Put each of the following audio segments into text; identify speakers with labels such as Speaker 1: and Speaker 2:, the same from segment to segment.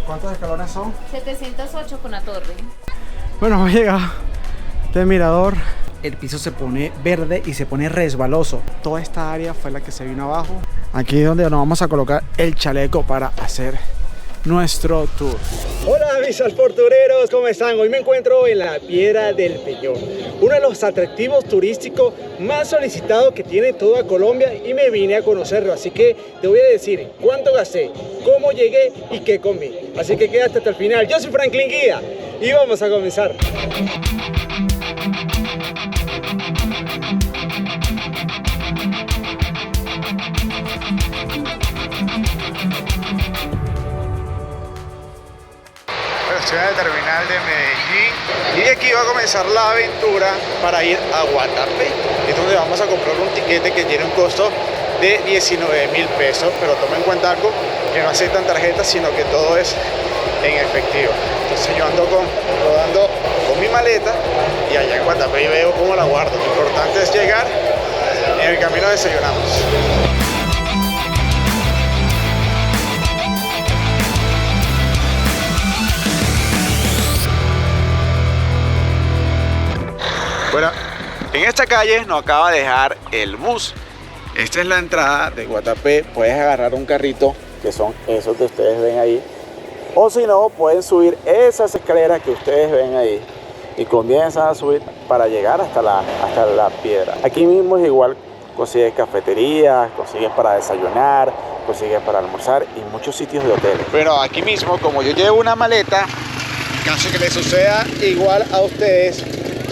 Speaker 1: ¿Cuántos escalones son?
Speaker 2: 708 con la torre.
Speaker 1: Bueno, hemos llegado a este mirador. El piso se pone verde y se pone resbaloso. Toda esta área fue la que se vino abajo. Aquí es donde nos vamos a colocar el chaleco para hacer nuestro tour. Hola mis alportureros, ¿cómo están? Hoy me encuentro en la Piedra del Peñón, uno de los atractivos turísticos más solicitados que tiene toda Colombia, y me vine a conocerlo, así que te voy a decir cuánto gasté, cómo llegué y qué comí. Así que quédate hasta el final. Yo soy Franklin Guía y vamos a comenzar. Estoy en el terminal de Medellín y aquí va a comenzar la aventura para ir a Guatapé. Es donde vamos a comprar un tiquete que tiene un costo de 19.000 pesos, pero toma en cuenta algo, que no aceptan tarjetas, sino que todo es en efectivo. Entonces yo ando rodando con mi maleta y allá en Guatapé veo cómo la guardo. Lo importante es llegar y en el camino desayunamos. Bueno, en esta calle nos acaba de dejar el bus. Esta es la entrada de Guatapé. Puedes agarrar un carrito, que son esos que ustedes ven ahí, o si no, pueden subir esas escaleras que ustedes ven ahí y comienzan a subir para llegar hasta la piedra. Aquí mismo es igual, consigues cafeterías, consigues para desayunar, consigues para almorzar y muchos sitios de hoteles. Pero aquí mismo, como yo llevo una maleta, caso que les suceda igual a ustedes,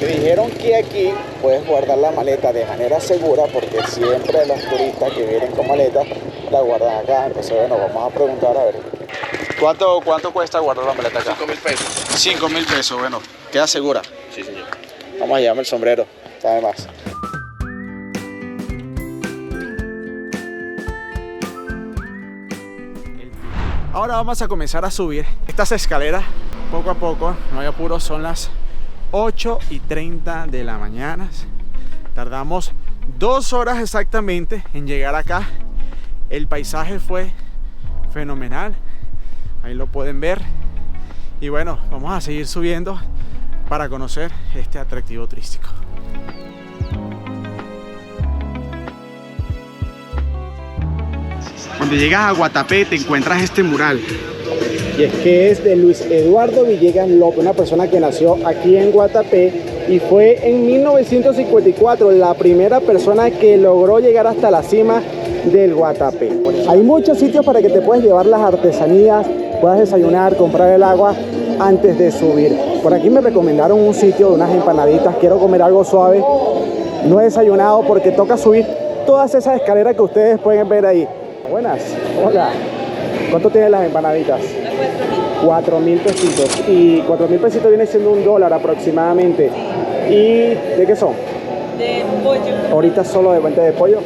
Speaker 1: me dijeron que aquí puedes guardar la maleta de manera segura, porque siempre los turistas que vienen con maletas la guardan acá. Entonces, bueno, vamos a preguntar a ver. ¿Cuánto cuesta guardar la maleta acá?
Speaker 3: 5.000 pesos.
Speaker 1: 5.000 pesos, bueno, ¿queda segura?
Speaker 3: Sí, señor.
Speaker 1: Vamos a llevarme el sombrero, sabe más. Ahora vamos a comenzar a subir estas escaleras poco a poco, no hay apuro, son las 8:30 de la mañana. Tardamos 2 horas exactamente en llegar acá. El paisaje fue fenomenal, ahí lo pueden ver. Y bueno, vamos a seguir subiendo para conocer este atractivo turístico. Cuando llegas a Guatapé te encuentras este mural. Y es que es de Luis Eduardo Villegas López, una persona que nació aquí en Guatapé y fue en 1954 la primera persona que logró llegar hasta la cima del Guatapé. Hay muchos sitios para que te puedas llevar las artesanías, puedas desayunar, comprar el agua antes de subir. Por aquí me recomendaron un sitio de unas empanaditas, quiero comer algo suave, no he desayunado porque toca subir todas esas escaleras que ustedes pueden ver ahí. Buenas, hola. ¿Cuánto tienen las empanaditas? 4.000 pesitos. Y 4.000 pesitos viene siendo $1 aproximadamente. ¿Y de qué son?
Speaker 2: De pollo.
Speaker 1: Ahorita solo de venta de pollo.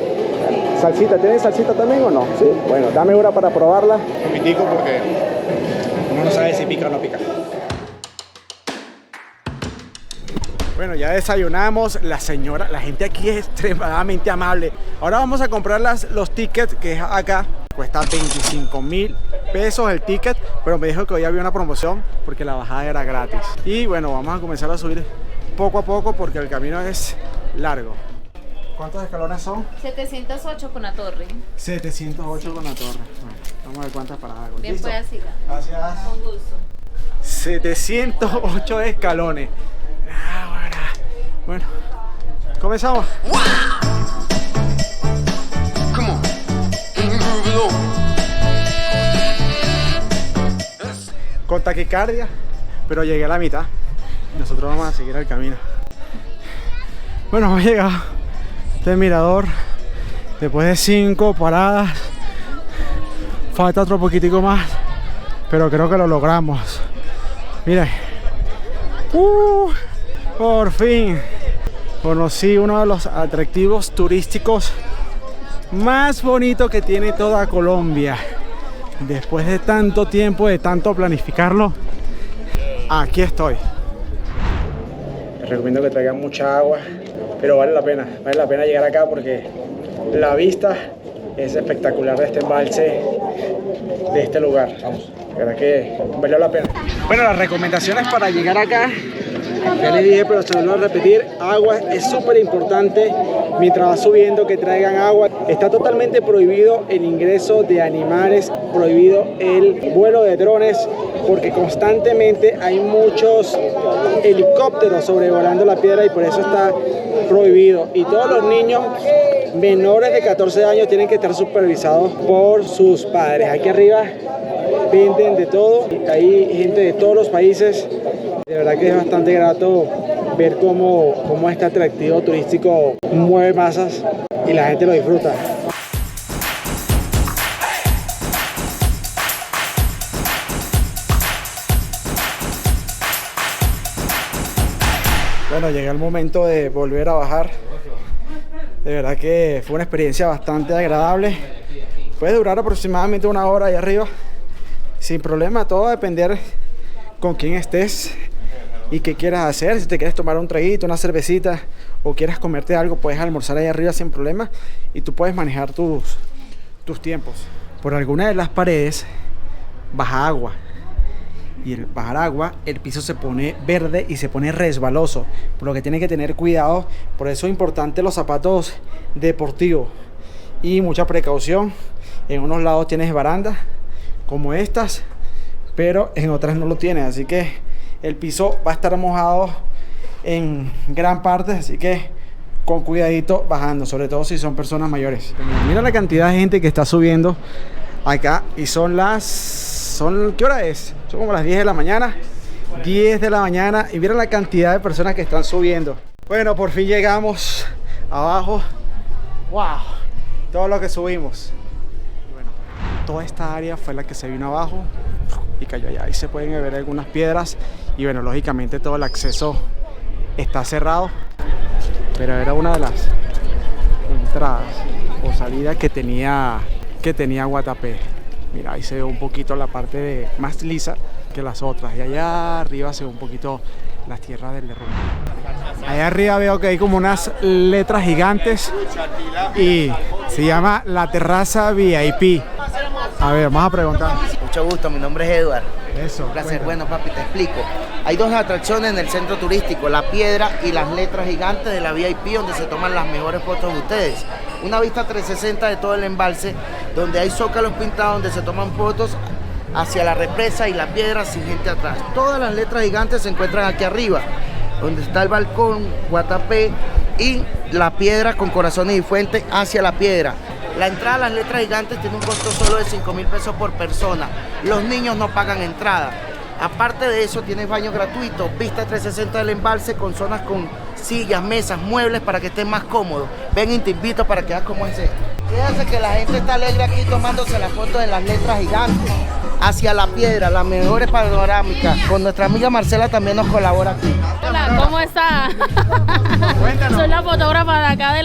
Speaker 1: ¿Salsita? ¿Tienen salsita también o no? Sí. Bueno, dame una para probarla. Un pitico porque uno no sabe si pica o no pica. Bueno, ya desayunamos. La gente aquí es extremadamente amable. Ahora vamos a comprar los tickets, que es acá. Cuesta 25.000 pesos el ticket, pero me dijo que hoy había una promoción porque la bajada era gratis. Y bueno, vamos a comenzar a subir poco a poco porque el camino es largo. ¿Cuántos escalones son?
Speaker 2: 708 con la torre.
Speaker 1: 708 con la torre. Bueno, vamos a ver cuántas paradas hago.
Speaker 2: Bien,
Speaker 1: ¿Listo?
Speaker 2: puede siga.
Speaker 1: Gracias.
Speaker 2: Con gusto.
Speaker 1: 708 escalones. Bueno, comenzamos. Con taquicardia, pero llegué a la mitad. Nosotros vamos a seguir el camino. Bueno, hemos llegado a este mirador después de 5 paradas. Falta otro poquitico más, pero creo que lo logramos. Miren, por fin conocí uno de los atractivos turísticos más bonitos que tiene toda Colombia. Después de tanto tiempo, de tanto planificarlo, aquí estoy. Les recomiendo que traigan mucha agua, pero vale la pena llegar acá porque la vista es espectacular de este embalse, de este lugar. Vamos. La verdad que valió la pena. Bueno, las recomendaciones para llegar acá, ya les dije, pero se lo voy a repetir, agua es súper importante. Mientras va subiendo, que traigan agua. Está totalmente prohibido el ingreso de animales, prohibido el vuelo de drones, porque constantemente hay muchos helicópteros sobrevolando la piedra y por eso está prohibido. Y todos los niños menores de 14 años tienen que estar supervisados por sus padres. Aquí arriba venden de todo, hay gente de todos los países. De verdad que es bastante grato ver cómo este atractivo turístico mueve masas y la gente lo disfruta. Bueno, llega el momento de volver a bajar. De verdad que fue una experiencia bastante agradable. Puede durar aproximadamente 1 hora ahí arriba, sin problema. Todo va a depender con quién estés y qué quieras hacer. Si te quieres tomar un traguito, una cervecita o quieres comerte algo, puedes almorzar ahí arriba sin problema y tú puedes manejar tus tiempos. Por alguna de las paredes baja agua. Y al bajar agua, el piso se pone verde y se pone resbaloso, por lo que tiene que tener cuidado. Por eso es importante los zapatos deportivos y mucha precaución. En unos lados tienes barandas como estas, pero en otras no lo tienes, así que el piso va a estar mojado en gran parte, así que con cuidadito bajando, sobre todo si son personas mayores. Mira la cantidad de gente que está subiendo acá y ¿qué hora es? Son como las 10 de la mañana. 10 de la mañana y mira la cantidad de personas que están subiendo. Bueno, por fin llegamos abajo. ¡Wow! Todo lo que subimos. Bueno, toda esta área fue la que se vino abajo y cayó allá. Ahí se pueden ver algunas piedras y bueno, lógicamente todo el acceso está cerrado. Pero era una de las entradas o salidas que tenía Guatapé. Mira, ahí se ve un poquito la parte más lisa que las otras. Y allá arriba se ve un poquito las tierras del derrumbe. Allá arriba veo que hay como unas letras gigantes y se llama La Terraza VIP. A ver, vamos a preguntar.
Speaker 3: Mucho gusto, mi nombre es Eduard.
Speaker 1: Eso.
Speaker 3: Un placer. Bueno, papi, te explico. Hay 2 atracciones en el centro turístico, la piedra y las letras gigantes de la VIP, donde se toman las mejores fotos de ustedes. Una vista 360 de todo el embalse, donde hay zócalos pintados, donde se toman fotos hacia la represa y la piedra sin gente atrás. Todas las letras gigantes se encuentran aquí arriba, donde está el balcón, Guatapé y la piedra con corazones y fuentes hacia la piedra. La entrada a las letras gigantes tiene un costo solo de 5.000 pesos por persona. Los niños no pagan entrada. Aparte de eso, tienes baños gratuitos, vista 360 del embalse con zonas con sillas, mesas, muebles para que estén más cómodos. Ven y te invito para que veas cómo es esto. Fíjense que la gente está alegre aquí tomándose la foto de las letras gigantes hacia la piedra, las mejores panorámicas. Con nuestra amiga Marcela también nos colabora aquí.
Speaker 4: Hola, ¿cómo está? Soy la fotógrafa de acá de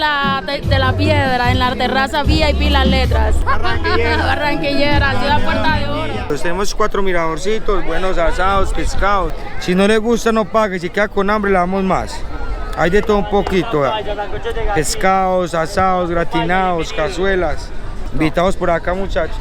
Speaker 4: la piedra, en la terraza VIP Las Letras. Barranquillera, Ciudad Puerta de Oro.
Speaker 5: Pues tenemos 4 miradorcitos, buenos asados, pescados. Si no le gusta, no pague. Si queda con hambre, le damos más. Hay de todo un poquito. Pescados, asados, gratinados, cazuelas. Invitados por acá, muchachos.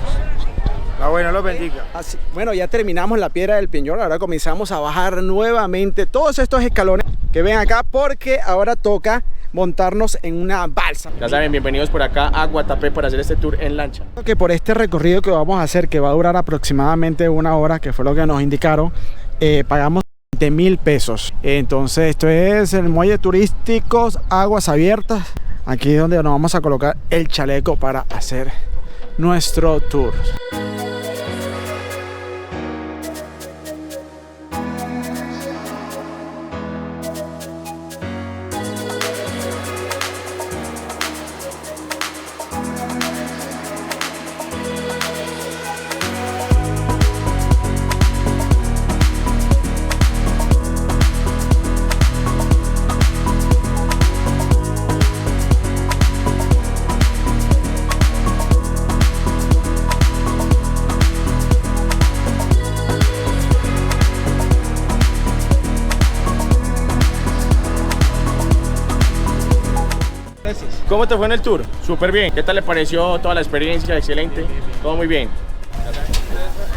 Speaker 5: La buena los bendiga.
Speaker 1: Así, bueno, ya terminamos la Piedra del Peñol. Ahora comenzamos a bajar nuevamente todos estos escalones que ven acá, porque ahora toca montarnos en una balsa.
Speaker 6: Ya saben, bienvenidos por acá a Guatapé para hacer este tour en lancha.
Speaker 1: Que por este recorrido que vamos a hacer, que va a durar aproximadamente 1 hora, que fue lo que nos indicaron, pagamos 20.000 pesos. Entonces esto es el muelle turístico Aguas Abiertas. Aquí es donde nos vamos a colocar el chaleco para hacer nuestro tour.
Speaker 6: ¿Cómo te fue en el tour? Súper bien. ¿Qué tal le pareció toda la experiencia? Excelente. Todo muy bien.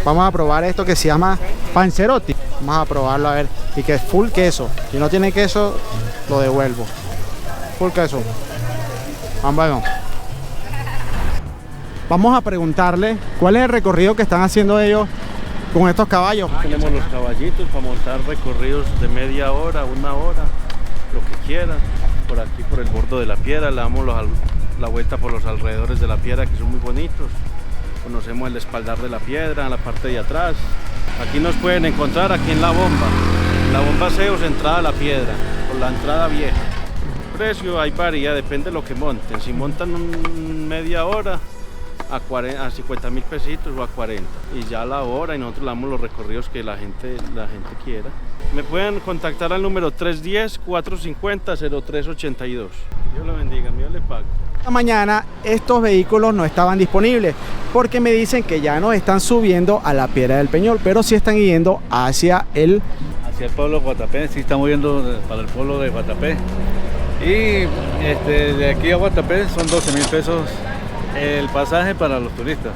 Speaker 7: Vamos a probar esto que se llama panzerotti. Vamos a probarlo a ver. Y que es full queso. Si no tiene queso, lo devuelvo. Full queso. Bueno. Vamos a preguntarle cuál es el recorrido que están haciendo ellos con estos caballos.
Speaker 8: Tenemos los caballitos para montar recorridos de media hora, 1 hora, lo que quieran. Por aquí, por el borde de la piedra, le damos la vuelta por los alrededores de la piedra, que son muy bonitos. Conocemos el espaldar de la piedra, la parte de atrás. Aquí nos pueden encontrar aquí en la bomba Zeus, entrada a la piedra, por la entrada vieja. Precio hay varía, depende de lo que monten. Si montan media hora, a 50.000 pesitos o a 40, y ya a la hora, y nosotros le damos los recorridos que la gente quiera. Me pueden contactar al número 310-450-0382. Dios lo bendiga, yo le pago.
Speaker 7: Esta mañana estos vehículos no estaban disponibles porque me dicen que ya no están subiendo a la Piedra del Peñol, pero sí están yendo hacia el
Speaker 9: pueblo de Guatapé. Sí, estamos yendo para el pueblo de Guatapé, y de aquí a Guatapé son 12.000 pesos el pasaje para los turistas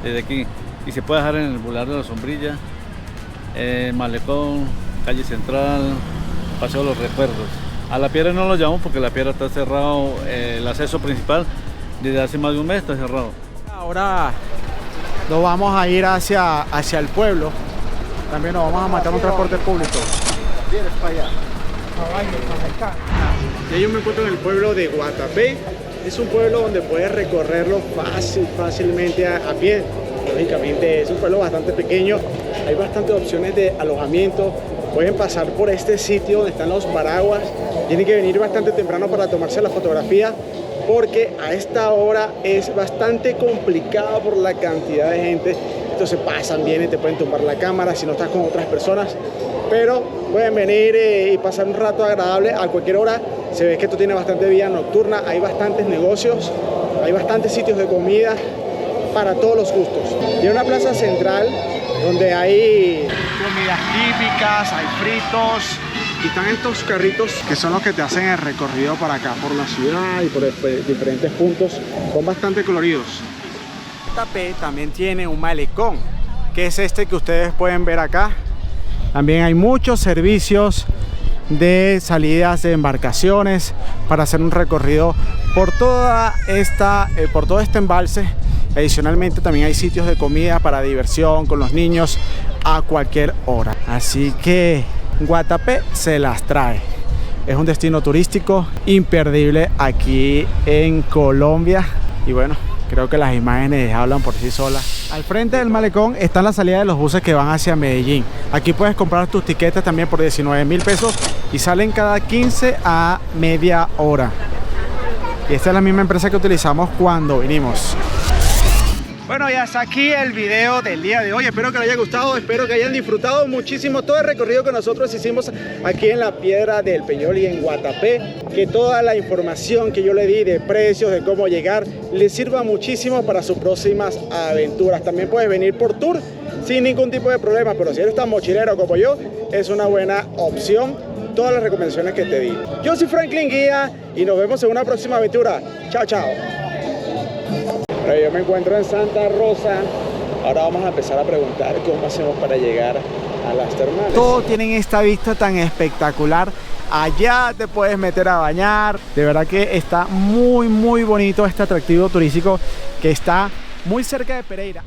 Speaker 9: desde aquí, y se puede dejar en el Boulevard de la Sombrilla, Malecón, Calle Central, Paseo de los Recuerdos. A la piedra no lo llamamos porque la piedra está cerrado, el acceso principal desde hace más de un mes está cerrado.
Speaker 7: Ahora nos vamos a ir hacia el pueblo, también nos vamos a matar un transporte público. ¿Vienes para allá? Ya yo me encuentro en el pueblo de Guatapé. Es un pueblo donde puedes recorrerlo fácilmente a pie. Lógicamente es un pueblo bastante pequeño, hay bastantes opciones de alojamiento. Pueden pasar por este sitio donde están los paraguas. Tienen que venir bastante temprano para tomarse la fotografía, porque a esta hora es bastante complicado por la cantidad de gente. Entonces pasan, vienen, te pueden tumbar la cámara si no estás con otras personas, pero pueden venir y pasar un rato agradable a cualquier hora. Se ve que esto tiene bastante vida nocturna, hay bastantes negocios, hay bastantes sitios de comida para todos los gustos. Tiene una plaza central donde hay comidas típicas, hay fritos, y están estos carritos que son los que te hacen el recorrido para acá, por la ciudad y por diferentes puntos. Son bastante coloridos. Guatapé también tiene un malecón, que es este que ustedes pueden ver acá. También hay muchos servicios de salidas de embarcaciones para hacer un recorrido por todo este embalse. Adicionalmente también hay sitios de comida para diversión con los niños a cualquier hora. Así que Guatapé se las trae. Es un destino turístico imperdible aquí en Colombia. Y bueno, creo que las imágenes hablan por sí solas. Al frente del malecón está la salida de los buses que van hacia Medellín. Aquí puedes comprar tus tiquetes también por 19.000 pesos y salen cada 15 a media hora. Y esta es la misma empresa que utilizamos cuando vinimos. Bueno, ya está aquí el video del día de hoy. Espero que les haya gustado, espero que hayan disfrutado muchísimo todo el recorrido que nosotros hicimos aquí en la Piedra del Peñol y en Guatapé. Que toda la información que yo le di de precios, de cómo llegar, les sirva muchísimo para sus próximas aventuras. También puedes venir por tour sin ningún tipo de problema, pero si eres tan mochilero como yo, es una buena opción todas las recomendaciones que te di. Yo soy Franklin Guía y nos vemos en una próxima aventura. Chao, chao. Pero yo me encuentro en Santa Rosa. Ahora vamos a empezar a preguntar cómo hacemos para llegar a las termales. Todos tienen esta vista tan espectacular. Allá te puedes meter a bañar. De verdad que está muy bonito este atractivo turístico que está muy cerca de Pereira.